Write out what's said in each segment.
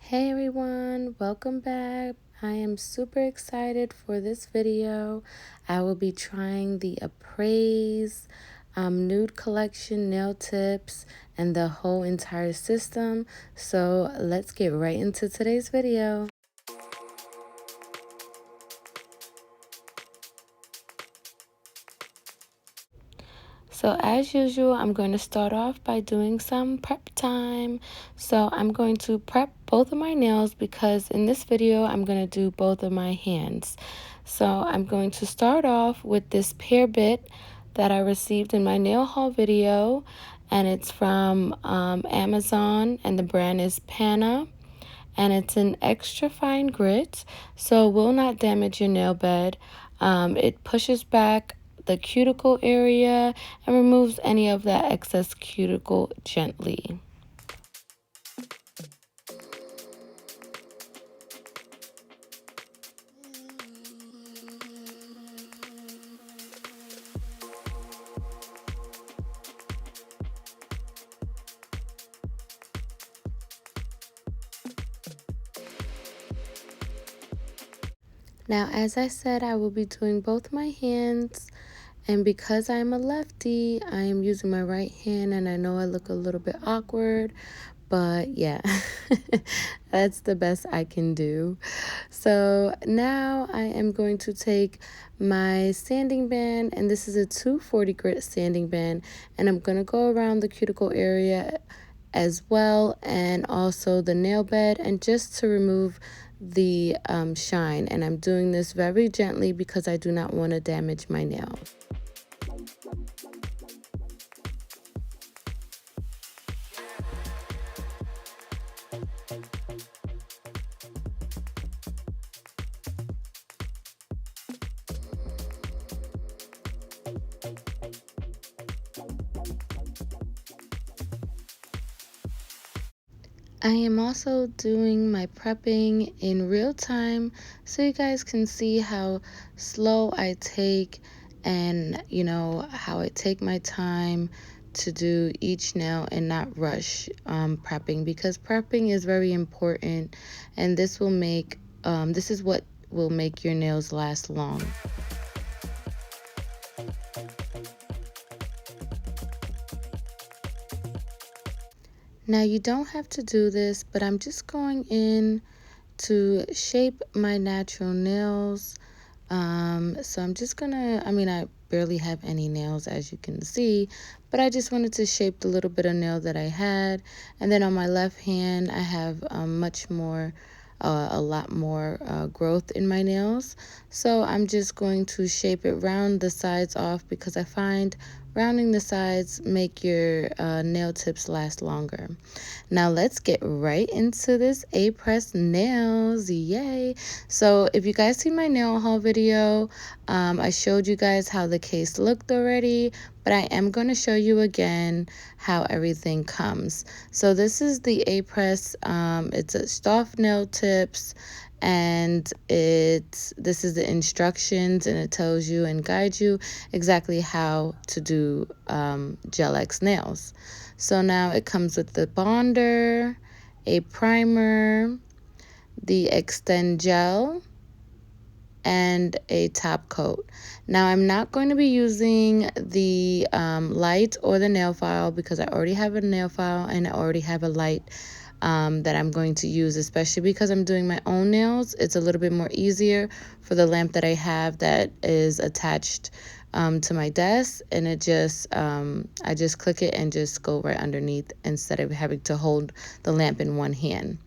Hey everyone, welcome back. I am super excited for this video. I will be trying the Apres Nude collection nail tips and the whole entire system. So let's get right into today's video. So as usual, I'm going to start off by doing some prep time. So I'm going to prep both of my nails because in this video, I'm going to do both of my hands. So I'm going to start off with this Pear bit that I received in my nail haul video. And it's from Amazon and the brand is Pana. And it's an extra fine grit, so will not damage your nail bed. It pushes back the cuticle area and removes any of that excess cuticle gently. Now, as I said, I will be doing both my hands, and because I'm a lefty, I am using my right hand, and I know I look a little bit awkward, but yeah, that's the best I can do. So now I am going to take my sanding band, and this is a 240 grit sanding band, and I'm going to go around the cuticle area as well, and also the nail bed, and just to remove the shine. And I'm doing this very gently because I do not want to damage my nail. I am also doing my prepping in real time so you guys can see how slow I take and how I take my time to do each nail and not rush prepping, because prepping is very important, and this is what will make your nails last long. Now you don't have to do this, but I'm just going in to shape my natural nails. So I'm just gonna, I barely have any nails as you can see, but I just wanted to shape the little bit of nail that I had. And then on my left hand, I have a lot more growth in my nails. So I'm just going to shape it, round the sides off, because I find rounding the sides make your nail tips last longer. Now let's get right into this Apres nails. Yay! So if you guys see my nail haul video, I showed you guys how the case looked already, but I am going to show you again how everything comes. So this is the Apres. It's a soft nail tips, and this is the instructions, and it tells you and guides you exactly how to do Gelx nails. So now it comes with the bonder, a primer, the extend gel, and a top coat. Now I'm not going to be using the light or the nail file because I already have a nail file and I already have a light that I'm going to use, especially because I'm doing my own nails. It's a little bit more easier for the lamp that I have that is attached to my desk, and it just I just click it and just go right underneath instead of having to hold the lamp in one hand.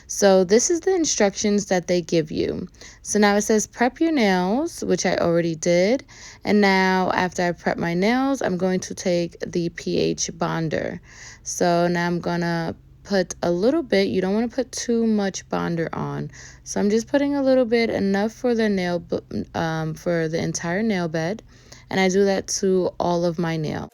So this is the instructions that they give you. So now it says prep your nails, which I already did. And now after I prep my nails, I'm going to take the pH bonder. So now I'm gonna put a little bit. You don't want to put too much bonder on. So I'm just putting a little bit, enough for the for the entire nail bed. And I do that to all of my nails.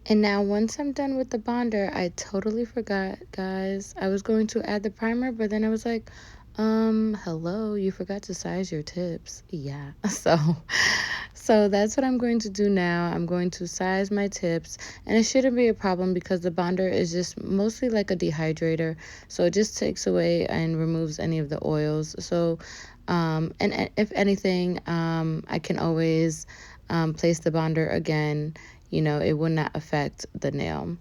And now once I'm done with the bonder, I totally forgot, guys. I was going to add the primer, but then I was like, Hello, you forgot to size your tips. Yeah. So that's what I'm going to do now. I'm going to size my tips, and it shouldn't be a problem because the bonder is just mostly like a dehydrator. So it just takes away and removes any of the oils. So, and if anything, I can always place the bonder again. It will not affect the nail.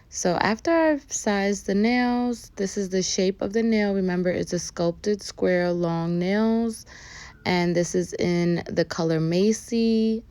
So after I've sized the nails, this is the shape of the nail. Remember, it's a sculpted square long nails. And this is in the color Maisie.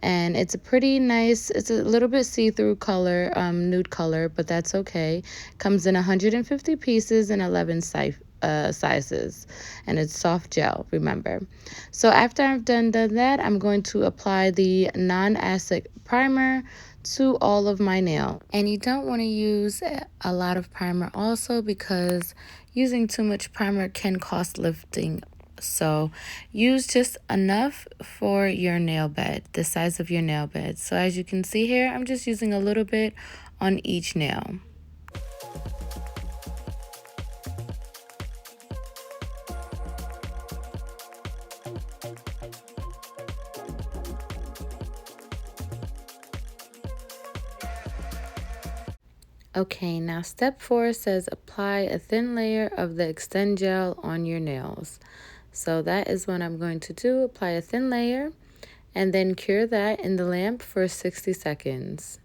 And it's a pretty nice, it's a little bit see-through color, nude color, but that's okay. Comes in 150 pieces and 11 sizes. And it's soft gel, remember. So after I've done that, I'm going to apply the non-acid primer to all of my nail. And you don't want to use a lot of primer also because using too much primer can cause lifting. So use just enough for your nail bed, the size of your nail bed. So as you can see here, I'm just using a little bit on each nail. Okay, now step 4 says apply a thin layer of the Extend Gel on your nails. So that is what I'm going to do, apply a thin layer and then cure that in the lamp for 60 seconds.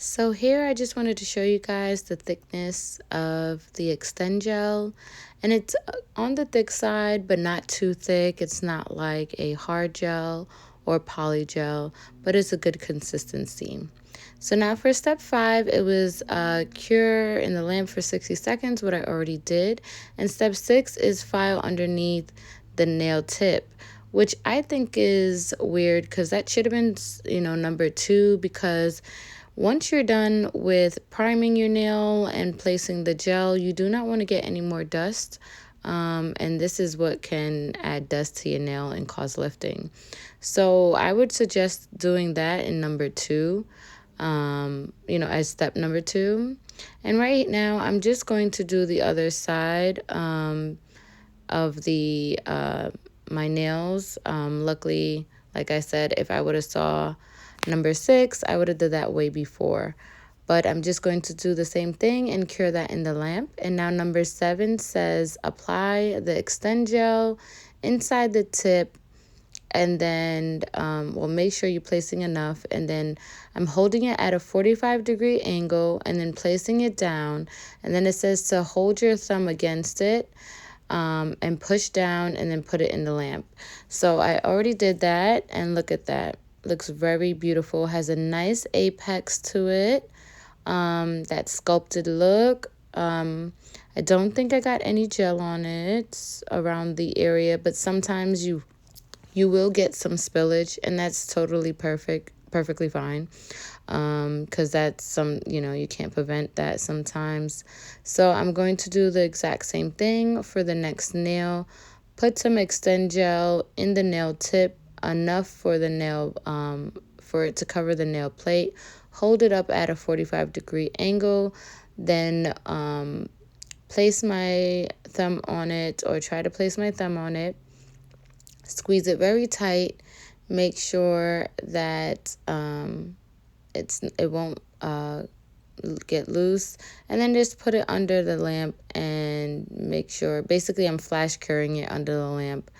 So here I just wanted to show you guys the thickness of the Extend Gel, and it's on the thick side but not too thick. It's not like a hard gel or poly gel, but it's a good consistency. So now for step 5, it was cure in the lamp for 60 seconds, what I already did. And step 6 is file underneath the nail tip, which I think is weird because that should have been, number 2, because once you're done with priming your nail and placing the gel, you do not want to get any more dust. And this is what can add dust to your nail and cause lifting. So I would suggest doing that in number 2, as step number 2. And right now, I'm just going to do the other side of the my nails. Luckily, like I said, if I would have saw number 6, I would have did that way before. But I'm just going to do the same thing and cure that in the lamp. And now number 7 says apply the Extend Gel inside the tip. And then, make sure you're placing enough. And then I'm holding it at a 45-degree angle and then placing it down. And then it says to hold your thumb against it and push down and then put it in the lamp. So I already did that, and look at that. Looks very beautiful. Has a nice apex to it. That sculpted look. I don't think I got any gel on it around the area, but sometimes you will get some spillage, and that's totally perfectly fine. Because that's you can't prevent that sometimes. So I'm going to do the exact same thing for the next nail. Put some Extend Gel in the nail tip, enough for the nail, for it to cover the nail plate. Hold it up at a 45-degree angle, then place my thumb on it, or try to place my thumb on it. Squeeze it very tight. Make sure that it won't get loose, and then just put it under the lamp and make sure, basically I'm flash curing it under the lamp.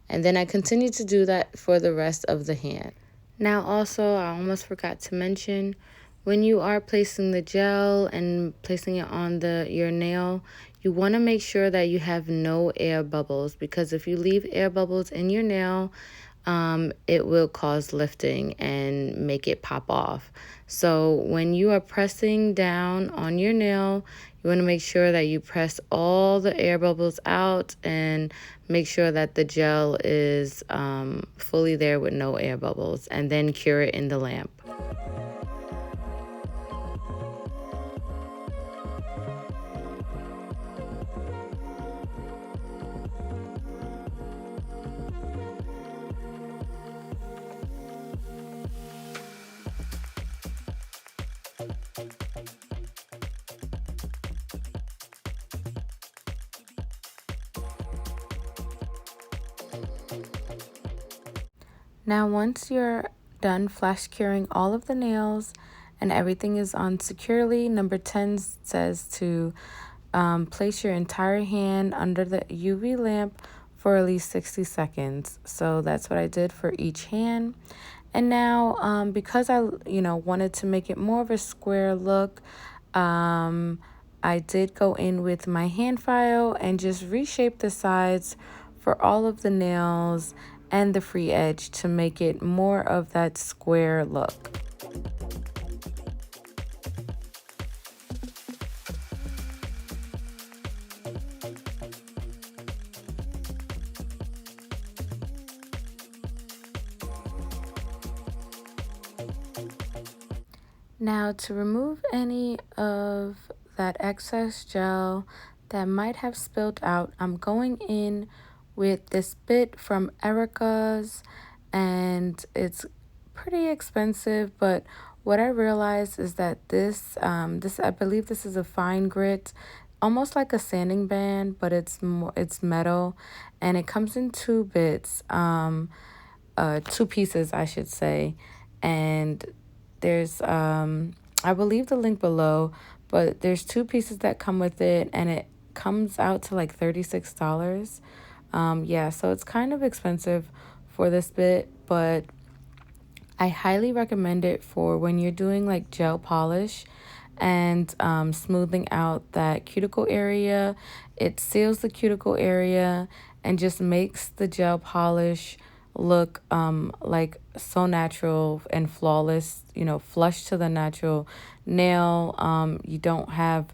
And then I continue to do that for the rest of the hand. Now also, I almost forgot to mention, when you are placing the gel and placing it on your nail, you want to make sure that you have no air bubbles, because if you leave air bubbles in your nail, it will cause lifting and make it pop off. So when you are pressing down on your nail, you want to make sure that you press all the air bubbles out and make sure that the gel is fully there with no air bubbles, and then cure it in the lamp. Now, once you're done flash curing all of the nails and everything is on securely, number 10 says to place your entire hand under the UV lamp for at least 60 seconds. So that's what I did for each hand. And now, because I, wanted to make it more of a square look, I did go in with my hand file and just reshape the sides for all of the nails and the free edge to make it more of that square look. Now, to remove any of that excess gel that might have spilled out, I'm going in with this bit from Erica's, and it's pretty expensive, but what I realized is that this I believe this is a fine grit, almost like a sanding band, but it's metal, and it comes in two bits, two pieces, I should say, and there's I believe the link below, but there's two pieces that come with it, and it comes out to like $36. Yeah, so it's kind of expensive for this bit, but I highly recommend it for when you're doing like gel polish and smoothing out that cuticle area. It seals the cuticle area and just makes the gel polish look like so natural and flawless, flush to the natural nail. You don't have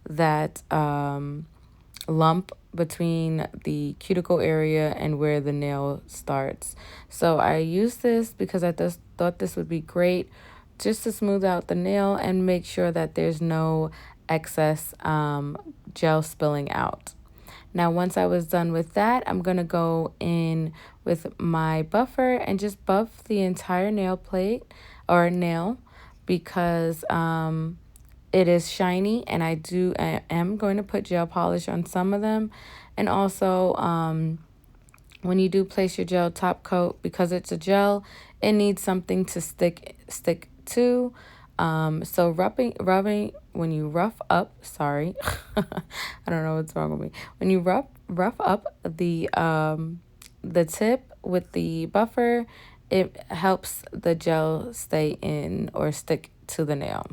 that lump between the cuticle area and where the nail starts. So I used this because I just thought this would be great just to smooth out the nail and make sure that there's no excess gel spilling out. Now, once I was done with that, I'm going to go in with my buffer and just buff the entire nail plate or nail because it is shiny, and I am going to put gel polish on some of them. And also, when you do place your gel top coat, because it's a gel, it needs something to stick to. So rubbing when you rough up, sorry, I don't know what's wrong with me. When you rough up the tip with the buffer, it helps the gel stay in or stick to the nail.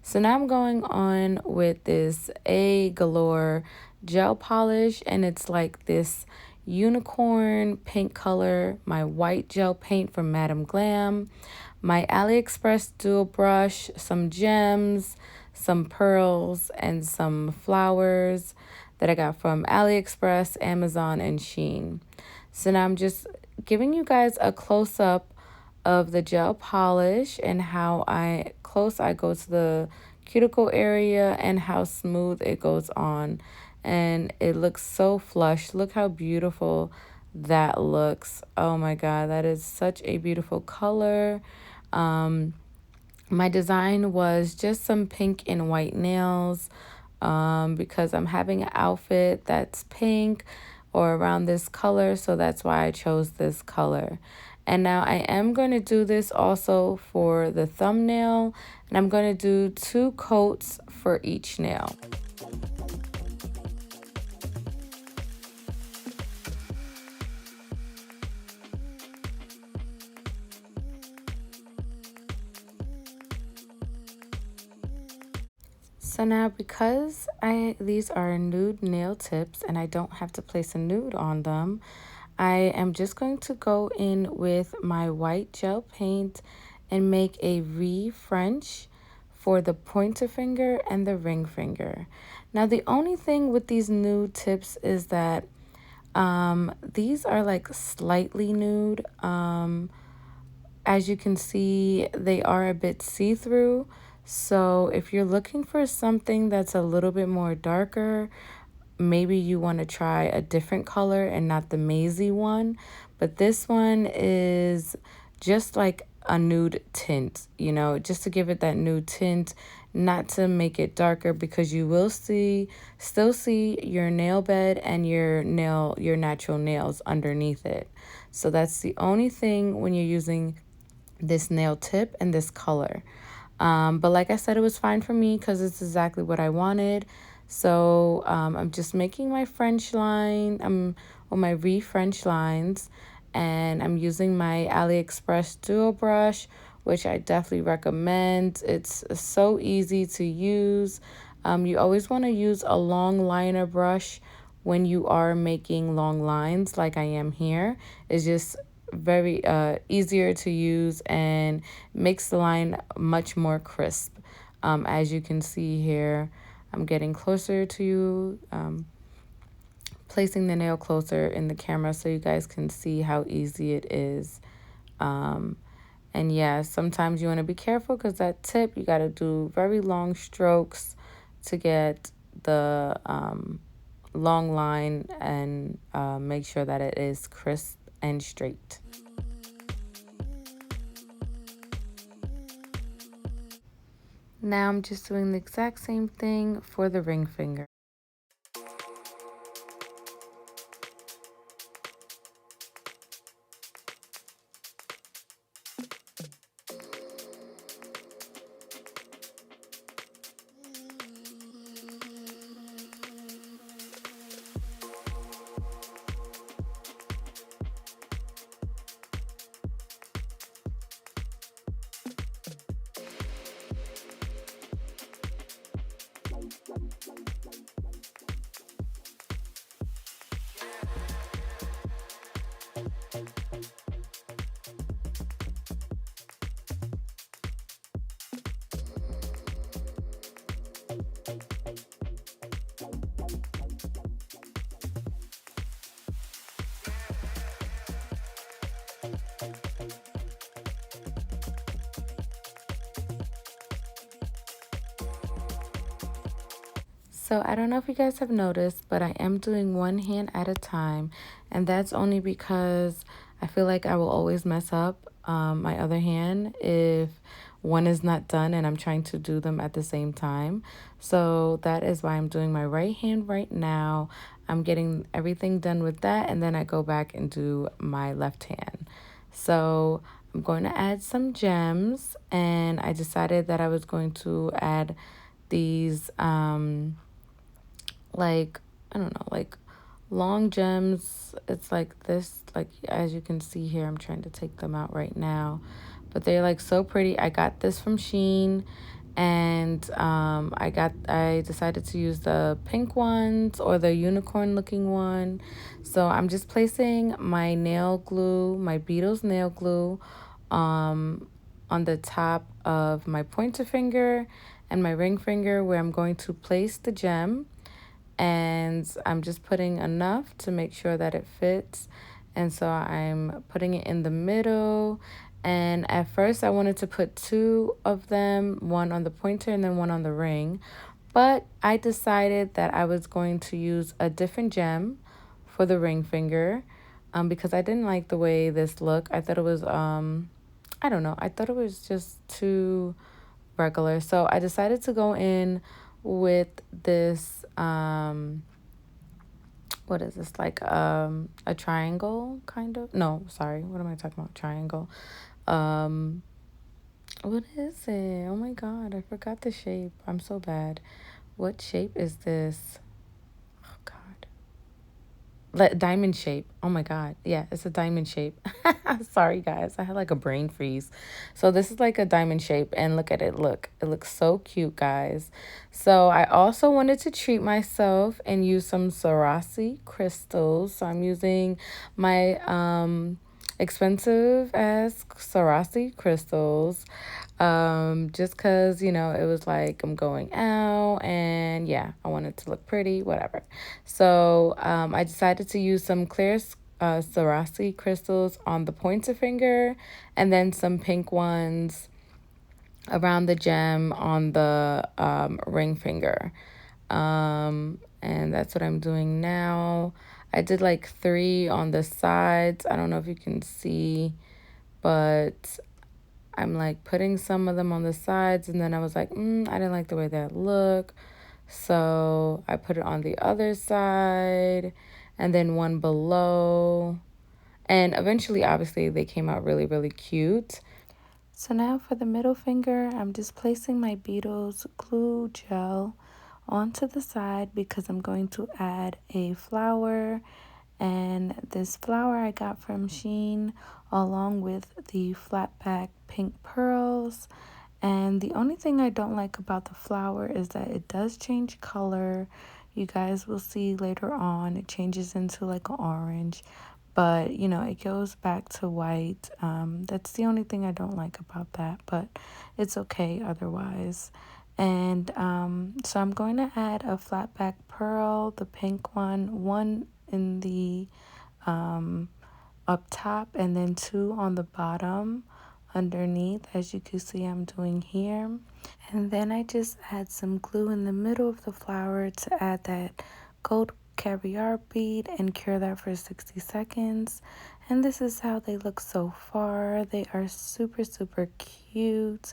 So now I'm going on with this A Galore gel polish, and it's like this unicorn pink color, my white gel paint from Madam Glam, my AliExpress dual brush, some gems, some pearls, and some flowers that I got from AliExpress, Amazon, and Shein. So now I'm just giving you guys a close-up of the gel polish and how close I go to the cuticle area and how smooth it goes on. And it looks so flush. Look how beautiful that looks. Oh my God, that is such a beautiful color. My design was just some pink and white nails because I'm having an outfit that's pink or around this color, so that's why I chose this color. And now I am going to do this also for the thumbnail, and I'm going to do 2 coats for each nail. So now, because these are nude nail tips and I don't have to place a nude on them, I am just going to go in with my white gel paint and make a re-French for the pointer finger and the ring finger. Now, the only thing with these nude tips is that these are like slightly nude. As you can see, they are a bit see-through. So if you're looking for something that's a little bit more darker, maybe you want to try a different color and not the Maisie one. But this one is just like a nude tint, you know, just to give it that nude tint, not to make it darker, because you will still see your nail bed and your natural nails underneath it. So that's the only thing when you're using this nail tip and this color. But like I said, it was fine for me because it's exactly what I wanted. So I'm just making my French line, or my re-French lines, and I'm using my AliExpress Duo Brush, which I definitely recommend. It's so easy to use. You always want to use a long liner brush when you are making long lines like I am here. It's just very easier to use and makes the line much more crisp. As you can see here, I'm getting closer to you, placing the nail closer in the camera so you guys can see how easy it is. And yeah, sometimes you want to be careful because that tip, you got to do very long strokes to get the long line and make sure that it is crisp and straight. Now I'm just doing the exact same thing for the ring finger. So I don't know if you guys have noticed, but I am doing one hand at a time. And that's only because I feel like I will always mess up my other hand if one is not done and I'm trying to do them at the same time. So that is why I'm doing my right hand right now. I'm getting everything done with that, and then I go back and do my left hand. So I'm going to add some gems, and I decided that I was going to add these like, I don't know, like long gems. It's like this, like as you can see here, I'm trying to take them out right now, but they're like so pretty. I got this from Shein, and I decided to use the pink ones or the unicorn looking one. So I'm just placing my nail glue, my Beetles nail glue, on the top of my pointer finger and my ring finger, where I'm going to place the gem. And I'm just putting enough to make sure that it fits. And so I'm putting it in the middle. And at first I wanted to put two of them, one on the pointer and then one on the ring. But I decided that I was going to use a different gem for the ring finger, because I didn't like the way this looked. I thought it was, I don't know, I thought it was just too regular. So I decided to go in with this, what is this, like a triangle kind of, no, sorry, what am I talking about? Triangle. What is it? Oh my god, I forgot the shape. I'm so bad. What shape is this? Oh god. diamond shape. Oh my god, yeah, it's a diamond shape. Sorry guys, I had like a brain freeze. So this is like a diamond shape, and look at it. Look, it looks so cute, guys. So I also wanted to treat myself and use some Swarovski crystals. So I'm using my expensive as Swarovski crystals, just because, you know, it was like I'm going out and yeah, I wanted to look pretty, whatever. So I decided to use some clear Swarovski crystals on the pointer finger, and then some pink ones around the gem on the ring finger. And that's what I'm doing now. I did like 3 on the sides. I don't know if you can see, but I'm like putting some of them on the sides, and then I was like, I didn't like the way that looked. So I put it on the other side and then one below. And eventually, obviously, they came out really, really cute. So now for the middle finger, I'm just placing my Beetles glue gel onto the side because I'm going to add a flower. And this flower I got from Shein along with the flat back pink pearls. And the only thing I don't like about the flower is that it does change color. You guys will see later on it changes into like an orange, but you know, it goes back to white. That's the only thing I don't like about that, but it's okay otherwise. And so I'm going to add a flat back pearl, the pink one in the up top, and then 2 on the bottom underneath, as you can see I'm doing here. And then I just add some glue in the middle of the flower to add that gold caviar bead and cure that for 60 seconds. And this is how they look so far. They are super, super cute.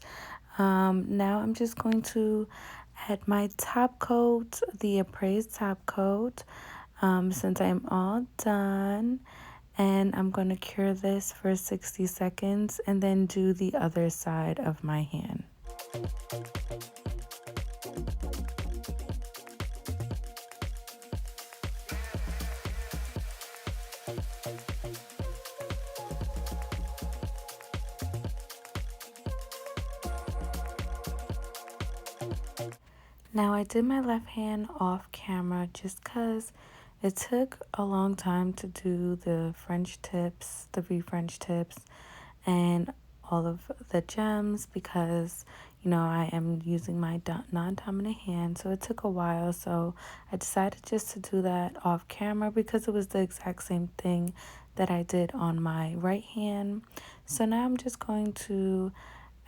Now I'm just going to add my top coat, the Apres top coat, since I'm all done. And I'm going to cure this for 60 seconds and then do the other side of my hand. Now I did my left hand off camera just because it took a long time to do the French tips, the V-French tips, and all of the gems because, you know, I am using my non-dominant hand, so it took a while. So I decided just to do that off camera because it was the exact same thing that I did on my right hand. So now I'm just going to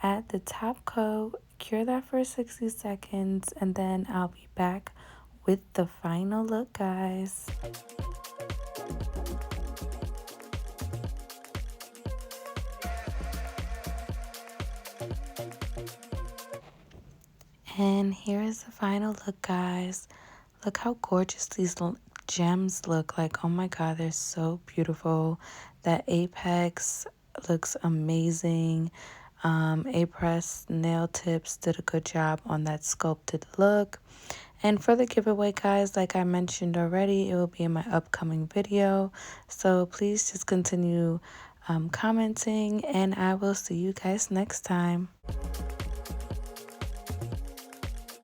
add the top coat, cure that for 60 seconds, and then I'll be back with the final look, guys. And here is the final look, guys. Look how gorgeous these gems look. Like, oh my god, they're so beautiful. That apex looks amazing. Apres nail tips did a good job on that sculpted look. And for the giveaway, guys, like I mentioned already, it will be in my upcoming video. So please just continue commenting, and I will see you guys next time.